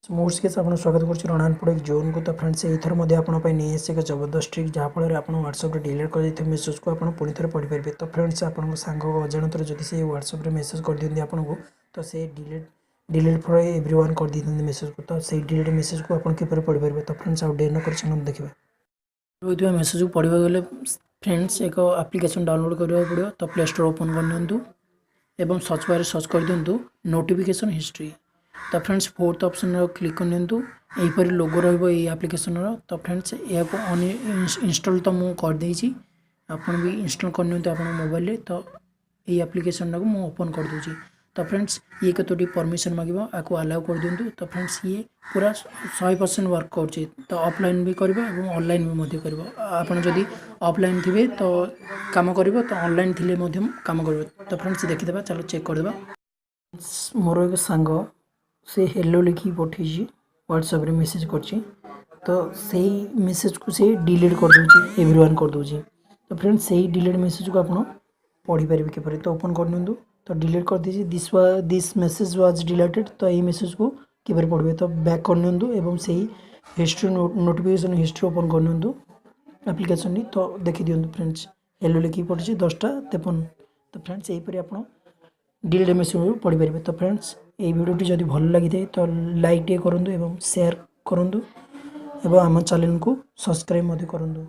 Morse के आपन स्वागत कर रणहानपुर जोन को। तो फ्रेंड्स एथर मध्य आपन पे नहीं एक जबरदस्त ट्रिक जहाँफल आप व्हाट्सएप डिलीट कर मेसेज को आप पुणी थे पढ़ी पारे। तो फ्रेंड्स आप सांग अजाणत जब से व्हाट्सएप मेसेज कर दिखती आपको तो से डिलीट फॉर एवरीवन कर दी मेसेज को। तो से डिलीट मेसेज को आप किपर पढ़ी पारे। तो फ्रेंड्स आउ डेर न कर देखा रही मेसेज को पढ़ा गले फ्रेंड्स एक एप्लिकेशन डाउनलोड करने पड़ो। तो प्ले स्टोर ओपन कर सर्च बार सर्च कर दिंतु नोटिफिकेशन हिस्ट्री। तो फ्रेंड्स फोर्थ ऑप्शन क्लिक कर यहीपरी लोगो रप्लिकेसन। तो फ्रेंड्स या इंस्टॉल तो मुझे करदे आप भी इंस्टॉल करनी आप मोबाइल। तो ये एप्लिकेशन टाक मुझे ओपन कर दूँ। तो फ्रेंड्स ये कतोटी परमिशन मांग आपको अलाउ कर दिंतु। तो फ्रेंड्स ये पूरा 100% वर्क कर। तो ऑफलाइन भी कर ऑनलाइन भी कर आप जदि ऑफलाइन थे तो काम कर तो ऑनलाइन थी काम कर। तो फ्रेंड्स देखीदे चलो चेक करदे। मोर एक सांग से हेलो लिखी पठे व्हाट्सएप रे मेसेज कर। तो सही मेसेज को से डिलीट कर दूँ एवरीवन कर दूँ। तो फ्रेंड्स सही डिलीट मेसेज को आप पढ़ी पारे किपर। तो ओपन कर तो डिलीट कर दीजिए दिस मेसेज वाज डिलीटेड। तो यही मेसेज को किपर पढ़े। तो बैक कर सही हिस्ट्री नोटिफिकेशन हिस्ट्री ओपन कर एप्लिकेशन। तो देखी दिंतु फ्रेंड्स हेलो लिखी पड़ी 10:53। तो फ्रेंड्स यहीपरि आप डिलीट मेसेज पढ़ी पारे। तो फ्रेंड्स ये वीडियोटी जब भल लगी तो लाइक टे करूँ एवं शेयर करूँ एवं आम चैनल को सब्सक्राइब करूँ।